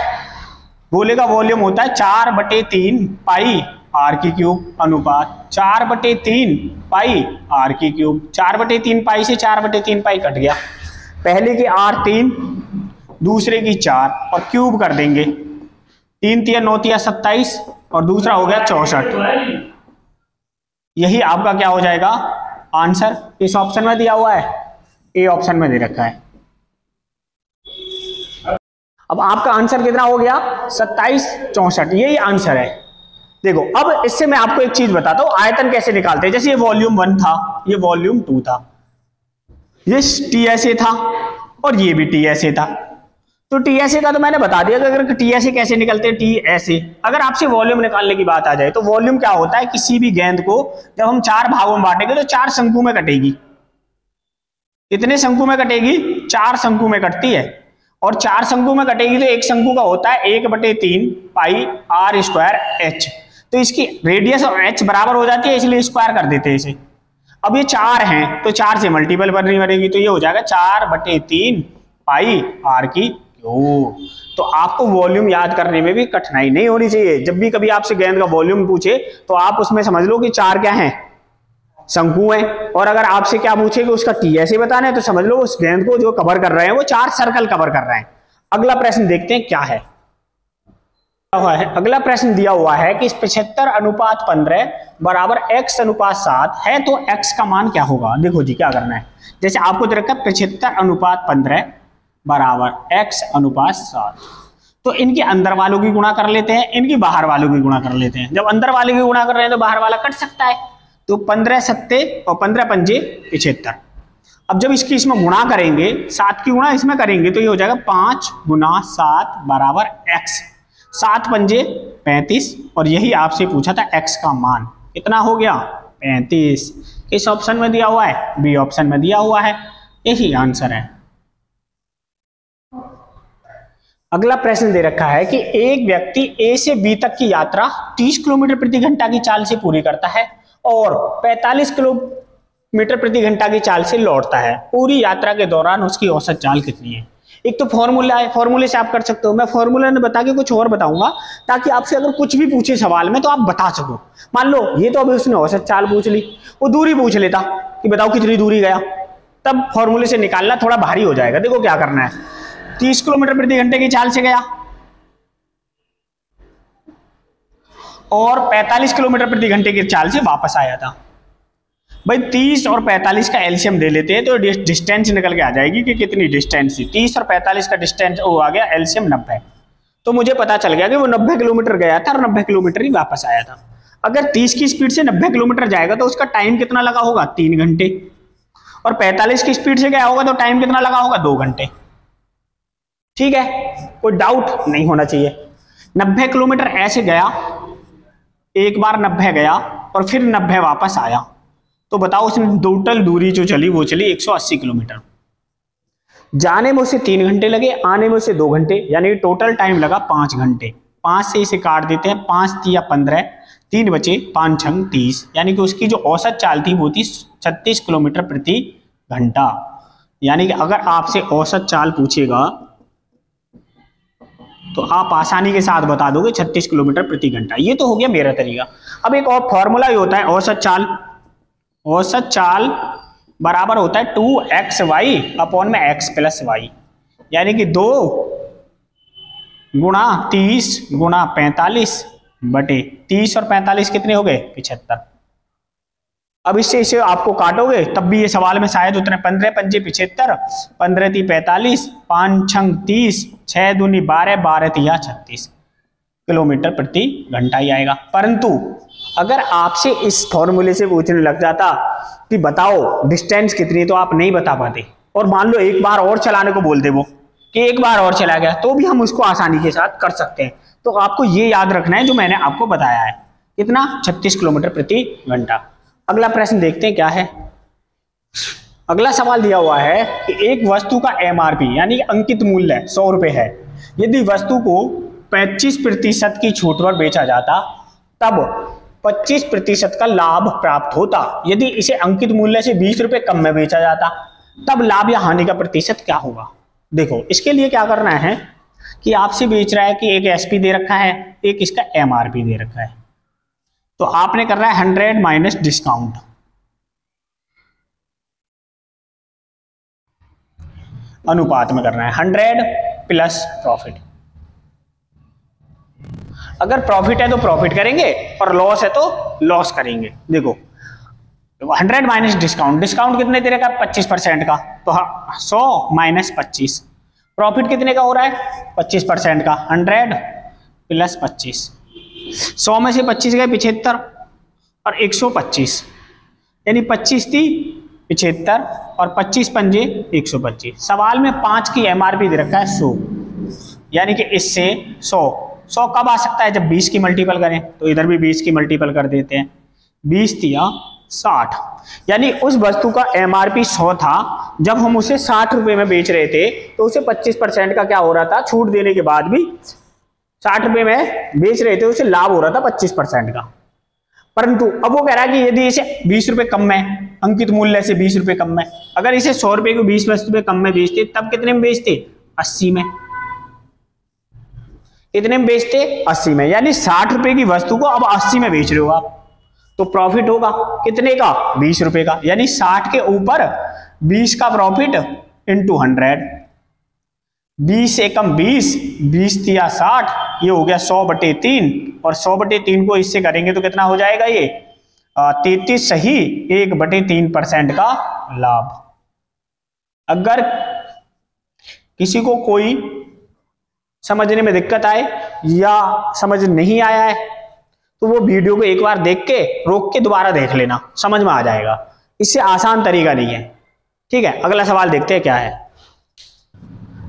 गोले का वॉल्यूम होता है 4/3 पाई R की क्यूब अनुपात 4/3 पाई R की क्यूब। 4/3 पाई से 4/3 पाई कट गया, पहले की R3 दूसरे की 4 और क्यूब कर देंगे, 3 × 9 = 27 और दूसरा हो गया 64। यही आपका क्या हो जाएगा आंसर। इस ऑप्शन में दिया हुआ है, ए ऑप्शन में दे रखा है। अब आपका आंसर कितना हो गया 27, 64, यही आंसर है। देखो अब इससे मैं आपको एक चीज बताता हूं, आयतन कैसे निकालते हैं। जैसे ये वॉल्यूम 1 था, ये वॉल्यूम 2 था, ये TSA था और ये भी TSA था। तो TSA का तो मैंने बता दिया कि अगर TSA कैसे निकलते हैं, TSA। अगर आपसे वॉल्यूम निकालने की बात आ जाए तो वॉल्यूम क्या होता है, किसी भी गेंद को जब हम 4 भागों में बांटेंगे तो 4 शंकु में कटेगी। कितने शंकु में कटेगी? 4 शंकु में कटती है, और 4 शंकु में कटेगी तो एक शंकु का होता है 1/3 पाई R² H। तो इसकी रेडियस और H बराबर हो जाती है, इसलिए स्क्वायर कर देते हैं इसे। अब ये 4 हैं तो 4 से मल्टीपल करनी पड़ेगी, तो ये हो जाएगा 4/3 पाई R की क्यूब। तो आपको वॉल्यूम याद करने में भी कठिनाई नहीं होनी चाहिए। जब भी कभी आपसे गेंद का वॉल्यूम पूछे तो आप उसमें समझ लो कि 4 क्या हैं, शंकु हैं। और अगर आपसे क्या पूछे कि उसका TSA बताना है तो समझ लो उस गेंद को जो कवर कर रहे हैं वो 4 सर्कल कवर कर रहे हैं। अगला प्रश्न देखते हैं क्या है। अगला प्रश्न दिया हुआ है कि 75:15 बराबर x/7 है, तो x का मान क्या होगा। देखो जी क्या करना है, जैसे आपको दे रखा है 75:15 बराबर x/7, तो इनके अंदर वालों की गुणा कर लेते हैं, इनकी बाहर वालों की गुणा कर लेते हैं। जब अंदर वाले की गुणा कर रहे हैं तो बाहर वाला कट सकता है, तो 15 7 और 15 पंजे 75। अब जब इसकी इसमें गुणा करेंगे, 7 की गुणा इसमें करेंगे तो ये हो जाएगा 5 × 7 बराबर x। 7 पंजे 35, और यही आपसे पूछा था x का मान कितना हो गया 35। किस ऑप्शन में दिया हुआ है? बी ऑप्शन में दिया हुआ है, यही आंसर है। अगला प्रश्न दे रखा है कि एक व्यक्ति A से B तक की यात्रा 30 किलोमीटर प्रति घंटा की चाल से पूरी करता है और 45 किलोमीटर प्रति घंटा की चाल से लौटता है। पूरी यात्रा के दौरान उसकी औसत चाल कितनी है? एक तो फॉर्मूला है, फॉर्मूले से आप कर सकते हो। मैं फॉर्मूला ने बता के कुछ और बताऊंगा ताकि आपसे अगर कुछ भी पूछे सवाल में तो आप बता सको। मान लो ये तो अभी उसने औसत चाल पूछ ली, वो दूरी पूछ लेता कि बताओ कितनी दूरी गया, तब फॉर्मूले से निकालना थोड़ा भारी हो जाएगा। देखो क्या करना है, 30 किलोमीटर प्रति घंटे की चाल से गया और 45 किलोमीटर प्रति घंटे की चाल से वापस आया था। भाई 30 और 45 का एलसीएम ले लेते हैं तो डिस्टेंस निकल के आ जाएगी कि कितनी डिस्टेंस थी। 30 और 45 का डिस्टेंस वो आ गया एलसीएम 90। तो मुझे पता चल गया कि वो 90 किलोमीटर गया था और 90 किलोमीटर ही वापस आया था। अगर 30 की स्पीड से 90 किलोमीटर जाएगा तो उसका टाइम कितना लगा होगा 3 घंटे, और 45 की स्पीड से गया होगा तो टाइम कितना लगा होगा 2 घंटे। ठीक है, कोई डाउट नहीं होना चाहिए। 90 किलोमीटर ऐसे गया, एक बार 90 गया और फिर 90 वापस आया, तो बताओ उसने टोटल दूरी जो चली वो चली 180 किलोमीटर। जाने में उसे 3 घंटे लगे, आने में उसे 2 घंटे, यानी टोटल टाइम लगा 5 घंटे। 5 से इसे काट देते हैं, 5 × 15, 3 बचे, 5 × 30, यानी कि उसकी जो औसत चाल थी वो थी 36 किलोमीटर प्रति घंटा। यानी कि अगर आपसे औसत चाल पूछेगा तो आप आसानी के साथ बता दोगे 36 किलोमीटर प्रति घंटा। ये तो हो गया मेरा तरीका। अब एक और फॉर्मूला ही होता है औसत चाल। औसत चाल बराबर होता है 2xy अपॉन में x + y, यानी कि 2 × 30 × 45 बटे 30 और 45 कितने हो गए 75। अब इससे इसे आपको काटोगे तब भी ये सवाल में शायद उतने 15 पंजे 75, 15 × 45, 5 × 30, 6 × 2 = 12, 12 × 36 किलोमीटर प्रति घंटा ही आएगा। परंतु अगर आपसे इस फॉर्मूले से पूछने लग जाता कि बताओ डिस्टेंस कितनी, तो आप नहीं बता पाते। और मान लो एक बार और चलाने को बोल दे वो कि एक बार और चला गया, तो भी हम उसको आसानी के साथ कर सकते हैं। तो आपको ये याद रखना है जो मैंने आपको बताया है, कितना 36 किलोमीटर प्रति घंटा। अगला प्रश्न देखते हैं क्या है। अगला सवाल दिया हुआ है कि एक वस्तु का MRP यानी अंकित मूल्य 100 रुपए है। यदि वस्तु को 25% की छूट पर बेचा जाता तब 25% का लाभ प्राप्त होता। यदि इसे अंकित मूल्य से 20 रुपए कम में बेचा जाता तब लाभ या हानि का प्रतिशत क्या होगा। देखो इसके लिए क्या करना है कि आपसे बेच रहा है कि एक एसपी दे रखा है, एक इसका एमआरपी दे रखा है, तो आपने करना है 100 माइनस डिस्काउंट। अनुपात में करना है 100 प्लस प्रॉफिट। अगर प्रॉफिट है तो प्रॉफिट करेंगे और लॉस है तो लॉस करेंगे। देखो 100 माइनस डिस्काउंट, डिस्काउंट कितने दे रखा है 25% का, तो 100 माइनस 25, प्रॉफिट कितने का हो रहा है 25% का, 100 प्लस 25, 100 में से 25 गए 75 और 125, यानी 25 थी 75 और 25 पंजे 125। सवाल में 5 की एमआरपी दे रखा है 100, यानी कि इससे 100 कब आ सकता है जब 20 की मल्टीपल करें, तो इधर भी 20 की मल्टीपल कर देते हैं, 20 दिया 60, यानी उस वस्तु का एमआरपी 100 था, जब हम उसे 60 रुपए में बेच रहे थे तो उसे 25% का क्या हो रहा था, छूट देने के बाद भी 60 रुपए में बेच रहे थे, उसे लाभ हो रहा था 25% का। परंतु अब वो कह रहा है कि यदि इसे 20 रुपए कम में, अंकित मूल्य से 20 रुपए कम में, अगर इसे 100 रुपए को 20 रुपए कम में बेचते तब कितने में बेचते 80 में, कितने में बेचते 80 में, यानी 60 रुपए की वस्तु को अब 80 में बेच रहे हो आप, तो प्रॉफिट होगा कितने का 20 रुपए का, यानी 60 के ऊपर 20 का प्रॉफिट इंटू 100, 20 एकम 20, 20 दिया 60, ये हो गया 100/3 और 100/3 को इससे करेंगे तो कितना हो जाएगा ये 33 सही 1/3% का लाभ। अगर किसी को कोई समझने में दिक्कत आए या समझ नहीं आया है तो वो वीडियो को एक बार देख के रोक के दोबारा देख लेना, समझ में आ जाएगा। इससे आसान तरीका नहीं है। ठीक है, अगला सवाल देखते हैं क्या है।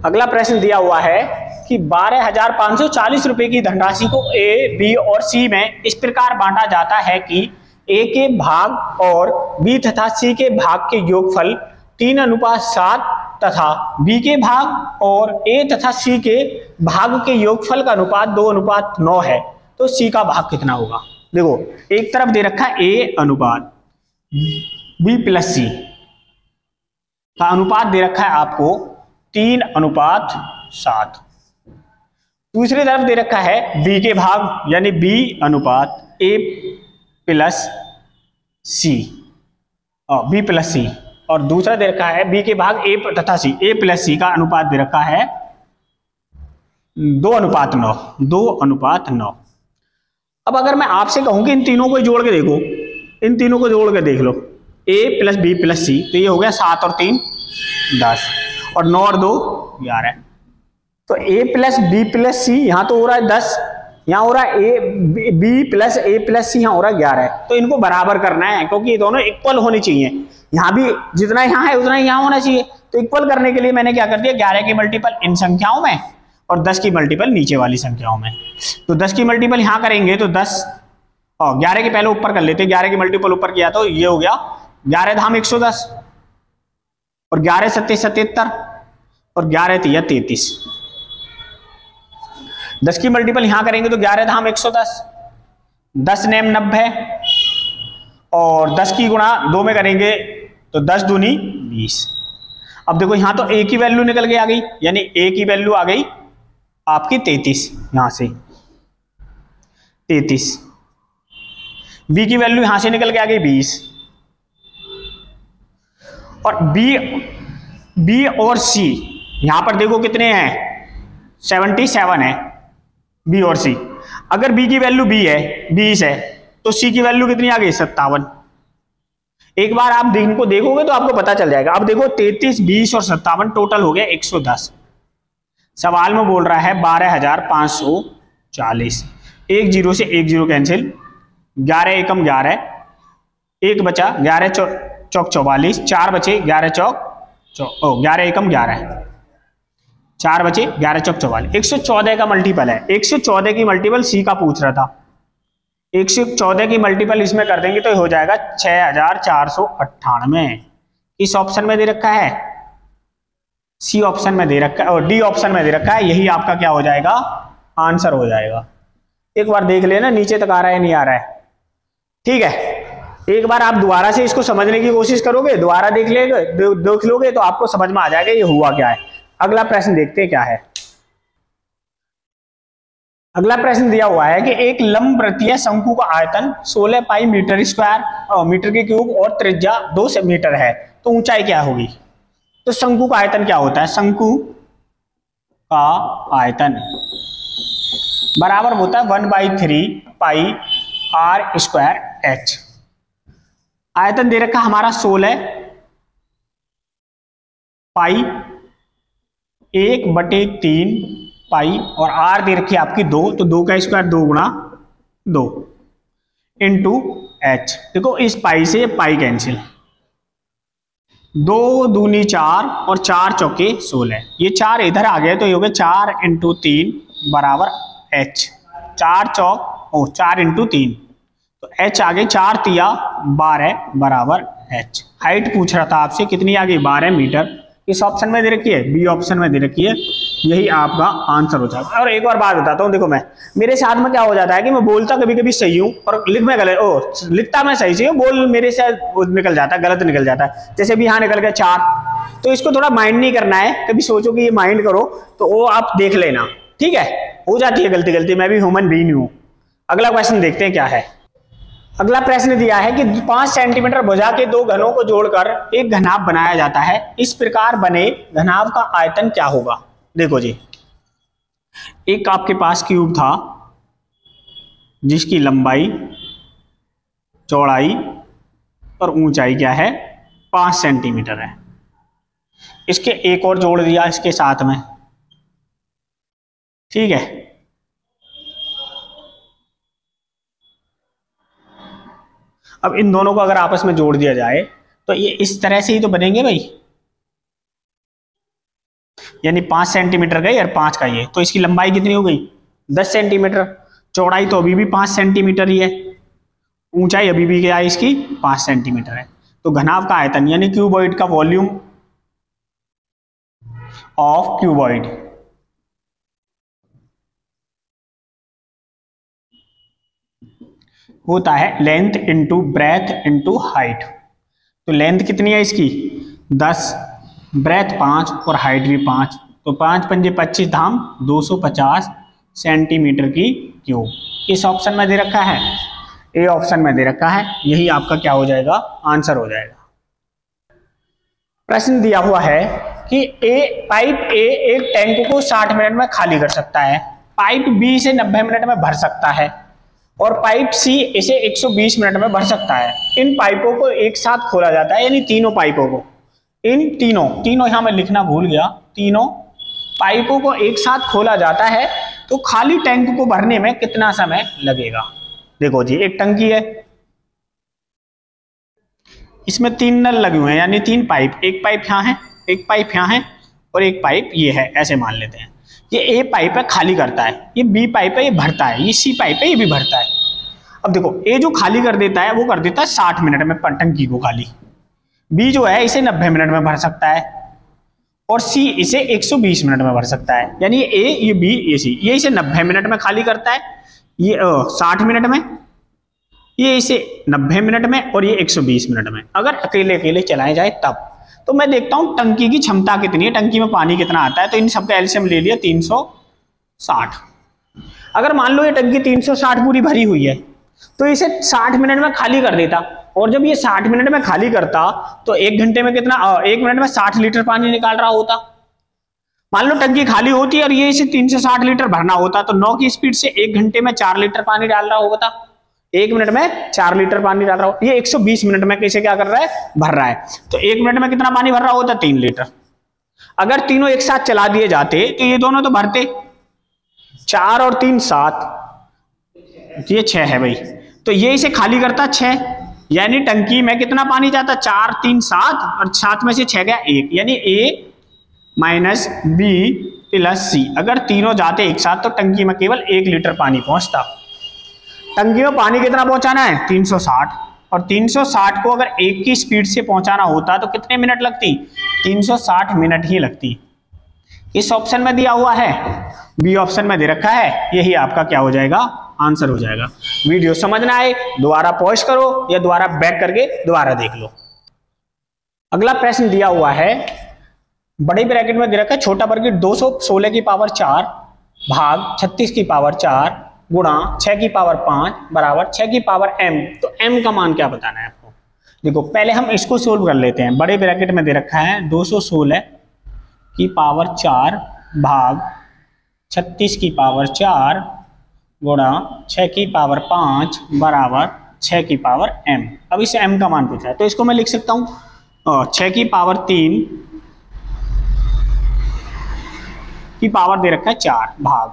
अगला प्रश्न दिया हुआ है कि 12,540 रुपए की धनराशि को ए, बी और सी में इस प्रकार बांटा जाता है कि ए के भाग और बी तथा सी के भाग के योगफल 3:7 तथा बी के भाग और ए तथा सी के भाग के योगफल का अनुपात 2:9 है, तो सी का भाग कितना होगा। देखो एक तरफ दे रखा है ए अनुपात बी प्लस सी का अनुपात दे रखा है आपको 3:7, दूसरी तरफ दे रखा है बी के भाग यानी बी अनुपात ए प्लस सी, बी प्लस सी, और दूसरा दे रखा है बी के भाग ए तथा सी, ए प्लस सी का अनुपात दे रखा है 2:9। अब अगर मैं आपसे कहूं कि इन तीनों को जोड़ के देखो, इन तीनों को जोड़ के देख लो, a प्लस बी प्लस सी, तो ये हो गया 7 और 3 10 और 9 और 2 11, तो a प्लस बी प्लस सी यहां तो हो रहा है 10, यहाँ हो रहा है A B plus A plus C, यहाँ हो रहा है 11, तो इनको बराबर करना है क्योंकि ये दोनों इक्वल होनी चाहिए। यहाँ भी जितना यहाँ है उतना ही यहाँ होना चाहिए, तो इक्वल करने के लिए मैंने क्या कर दिया 11 की मल्टीपल इन संख्याओं में और 10 की मल्टीपल नीचे वाली संख्याओं में। तो 10 की मल्टीपल यहाँ करेंगे तो 10 और 11 के पहले ऊपर कर लेते हैं, 11 की मल्टीपल ऊपर किया तो ये हो गया 11 धाम 110 और 11 सत्ते 77 और 11 तिया 33। 10 की मल्टीपल यहां करेंगे तो 11 धाम 110, 10 नेम 90 और 10 की गुणा 2 में करेंगे तो 10 दूनी 20। अब देखो यहां तो a की वैल्यू निकल के आ गई, यानी a की वैल्यू आ गई आपकी 33, यहां से 33, b की वैल्यू यहां से निकल के आ गई 20 और b और c यहां पर देखो कितने हैं 77 है b और c। अगर b की वैल्यू 20 है तो c की वैल्यू कितनी आ गई 57। एक बार आप इनको देखोगे तो आपको पता चल जाएगा। अब देखो 33 20 और 57 टोटल हो गया 110। सवाल में बोल रहा है 12,540, एक जीरो से एक जीरो कैंसिल, 11 एकम 11, एक बचा 11 चौक 44, 4 बचे 11 चौक 11 एकम 11, 4 बचे 11 चौक 44। 114 का मल्टीपल है, 114 की मल्टीपल सी का पूछ रहा था, 114 की मल्टीपल इसमें कर देंगे तो हो जाएगा 6498। इस ऑप्शन में दे रखा है, सी ऑप्शन में दे रखा है और डी ऑप्शन में दे रखा है, यही आपका क्या हो जाएगा आंसर हो जाएगा। एक बार देख लेना नीचे तक आ रहा है नहीं आ रहा है, ठीक है, एक बार आप दोबारा से इसको समझने की कोशिश करोगे, दोबारा देख लोगे तो आपको समझ में आ जाएगा ये हुआ क्या है। अगला प्रश्न देखते हैं क्या है। अगला प्रश्न दिया हुआ है कि एक लंबवृत्तीय शंकु का आयतन 16 पाई मीटर स्क्वायर मीटर के क्यूब और त्रिज्या 2 मीटर है, तो ऊंचाई क्या होगी। तो शंकु का आयतन क्या होता है, शंकु का आयतन बराबर होता है 1/3 पाई आर स्क्वायर एच। आयतन दे रखा हमारा 16 पाई 1/3 पाई और आर दे रखी है आपकी 2, तो 2 का स्क्वायर 2 गुणा 2 इंटू एच। देखो इस पाई से पाई कैंसिल, 2 दूनी 4 और 4 चौके 16, ये 4 इधर आ गए तो ये हो गए 4 × 3 बराबर एच। 4 चौक 4 × 3 तो एच आ गई 4 तिया 12 बराबर एच। हाइट पूछ रहा था आपसे कितनी आ गई 12 मीटर। इस ऑप्शन में दे रखी है, बी ऑप्शन में दे रखी है, यही आपका आंसर हो जाएगा। और एक और बात बताता हूँ, देखो मैं मेरे साथ में क्या हो जाता है कि मैं बोलता कभी कभी सही हूँ और लिखता मैं सही हूँ, बोल मेरे से निकल जाता है, गलत निकल जाता है। जैसे भी यहाँ निकल गया 4, तो इसको थोड़ा माइंड नहीं करना है, कभी सोचो कि ये माइंड करो तो वो आप देख लेना, ठीक है, हो जाती है गलती, मैं भी ह्यूमन बीइंग हूँ। अगला क्वेश्चन देखते हैं क्या है। अगला प्रश्न दिया है कि 5 सेंटीमीटर भुजा के 2 घनों को जोड़कर एक घनाभ बनाया जाता है, इस प्रकार बने घनाभ का आयतन क्या होगा। देखो जी, एक आपके पास क्यूब था जिसकी लंबाई, चौड़ाई और ऊंचाई क्या है 5 सेंटीमीटर है। इसके एक और जोड़ दिया इसके साथ में, ठीक है। अब इन दोनों को अगर आपस में जोड़ दिया जाए तो ये इस तरह से ही तो बनेंगे भाई, यानी 5 सेंटीमीटर का और 5 का ये, तो इसकी लंबाई कितनी हो गई 10 सेंटीमीटर, चौड़ाई तो अभी भी 5 सेंटीमीटर ही है, ऊंचाई अभी भी क्या है इसकी 5 सेंटीमीटर है। तो घनाभ का आयतन यानी क्यूबॉइड का वॉल्यूम ऑफ क्यूबॉइड होता है length into breadth into height. तो लेंथ कितनी है इसकी 10, ब्रेथ 5 और हाइट भी 5, तो 5 × 5 = 25 धाम 250 सेंटीमीटर की क्यूब। इस ऑप्शन में दे रखा है, ए ऑप्शन में दे रखा है, यही आपका क्या हो जाएगा आंसर हो जाएगा। प्रश्न दिया हुआ है कि पाइप ए एक टैंक को 60 मिनट में खाली कर सकता है, पाइप बी इसे 90 मिनट में भर सकता है और पाइप सी इसे 120 मिनट में भर सकता है। इन पाइपों को एक साथ खोला जाता है, यानी तीनों पाइपों को, इन तीनों यहां मैं लिखना भूल गया, तीनों पाइपों को एक साथ खोला जाता है तो खाली टैंक को भरने में कितना समय लगेगा। देखो जी, एक टंकी है, इसमें 3 नल लगे हुए हैं, यानी 3 पाइप, एक पाइप यहाँ है, एक पाइप यहाँ है और एक पाइप ये है, ऐसे मान लेते हैं। ये ए पाइप है खाली करता है, ये बी पाइप है ये भरता है, ये सी पाइप है ये भी भरता है। अब देखो ए जो खाली कर देता है वो कर देता है 60 मिनट में टंकी को खाली, बी जो है इसे 90 मिनट में भर सकता है और सी इसे 120 मिनट में भर सकता है। यानी ए, ये बी, ये सी, ये इसे 90 मिनट में खाली करता है, ये 60 मिनट में, ये इसे 90 मिनट में और ये 120 मिनट में। अगर अकेले अकेले चलाए जाए तब तो मैं देखता हूं टंकी की क्षमता कितनी है, टंकी में पानी कितना आता है, तो इन सबका एलसीएम ले लिया 360। अगर मान लो ये टंकी 360 पूरी भरी हुई है तो इसे 60 मिनट में खाली कर देता, और जब ये 60 मिनट में खाली करता तो 1 घंटे में कितना, 1 मिनट में 60 लीटर पानी निकाल रहा होता। मान लो टंकी खाली होती और ये इसे 360 लीटर भरना होता तो 9 की स्पीड से 1 घंटे में 4 लीटर पानी डाल रहा होता, 1 मिनट में 4 लीटर पानी डाल रहा होता। ये 120 मिनट में कैसे क्या कर रहा है, भर रहा है, तो 1 मिनट में कितना पानी भर रहा होता 3 लीटर। अगर तीनों एक साथ चला दिए जाते तो ये दोनों तो भरते, 4 और 3 7, ये 6 है भाई, तो ये इसे खाली करता 6, यानी टंकी में कितना पानी जाता 4 3 7 और 7 में से 6 गया 1, यानी A minus B plus C। अगर तीनों जाते एक साथ तो टंकी में केवल 1 लीटर पानी पहुंचता। टंकी में पानी कितना पहुंचाना है 360, और 360 को अगर 1 की स्पीड से पहुंचाना होता तो कितने मिनट लगती, 360 मिनट ही लगती। इस ऑप्शन में दिया हुआ है, बी ऑप्शन में दे रखा है, यही आपका क्या हो जाएगा आंसर हो जाएगा। वीडियो समझ ना आए दोबारा पॉज करो या दोबारा बैक करके दोबारा देख लो। अगला प्रश्न दिया हुआ है, बड़े ब्रैकेट में दे रखा है छोटा वर्ग 216 की पावर 4 भाग 36 की पावर 4 गुणा 6 की पावर 5 बराबर 6 की पावर m। तो m का मान क्या बताना है आपको। देखो पहले हम इसको सोल्व कर लेते हैं। बड़े ब्रैकेट में दे रखा है 216 की पावर 4 भाग 36 की पावर 4 गुणा 6 की पावर 5 बराबर 6 की पावर m। अब इस m का मान पूछा है तो इसको मैं लिख सकता हूँ 6 की पावर 3 की पावर दे रखा है 4 भाग,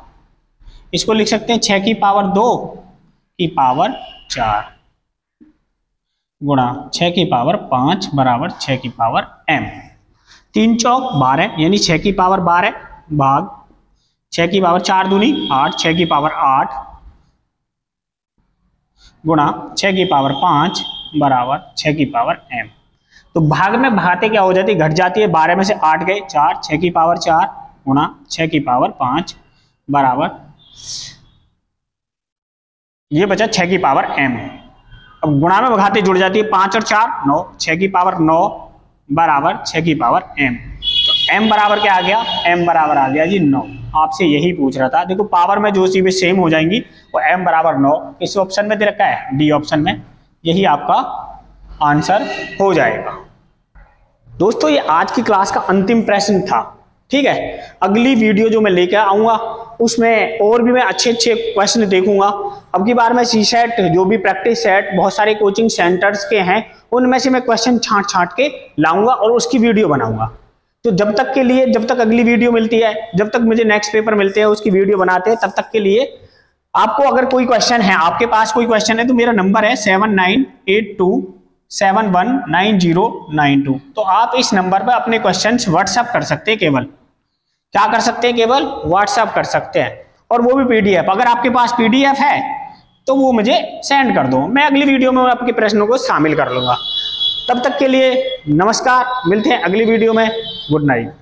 इसको लिख सकते हैं 6 की पावर 2 की पावर 4 गुणा 6 की पावर 5 बराबर 6 की पावर m। 3 चौक 12 यानी 6 की पावर 12 भाग 6 की पावर 4 दूनी 8 6 की पावर 8 गुणा 6 की पावर 5 बराबर 6 की पावर m। तो भाग में भाते क्या हो जाती है, घट जाती है। 12 में से 8 गए 4 6 की पावर 4 गुणा 6 की पावर 5 बराबर ये बचा 6 की पावर m। अब गुणा में भगाते जुड़ जाती है 5 और 4 9 6 की पावर 9 बराबर 6 की पावर m। तो m बराबर क्या आ गया, m बराबर आ गया जी 9। आपसे यही पूछ रहा था। देखो पावर में जो चीजें सेम हो जाएंगी वो m बराबर 9 इस ऑप्शन में दे रखा है डी ऑप्शन में, यही आपका आंसर हो जाएगा। दोस्तों ये आज की क्लास का अंतिम प्रश्न था, ठीक है। अगली वीडियो जो मैं लेकर आऊंगा उसमें और भी मैं अच्छे अच्छे क्वेश्चन देखूंगा। अब की बार मैं सीसेट जो भी प्रैक्टिस सेट बहुत सारे कोचिंग सेंटर्स के हैं उनमें से मैं क्वेश्चन छांट के लाऊंगा और उसकी वीडियो बनाऊंगा। तो जब तक के लिए, जब तक अगली वीडियो मिलती है, जब तक मुझे नेक्स्ट पेपर मिलते हैं उसकी वीडियो बनाते हैं, तब तक के लिए आपको अगर कोई क्वेश्चन है, आपके पास कोई क्वेश्चन है तो मेरा नंबर है 7982719092। तो आप इस नंबर पर अपने क्वेश्चंस व्हाट्सएप कर सकते हैं। केवल क्या कर सकते हैं, केवल व्हाट्सएप कर सकते हैं, और वो भी पीडीएफ। अगर आपके पास पीडीएफ है तो वो मुझे सेंड कर दो, मैं अगली वीडियो में आपके प्रश्नों को शामिल कर लूंगा। तब तक के लिए नमस्कार, मिलते हैं अगली वीडियो में। Good night.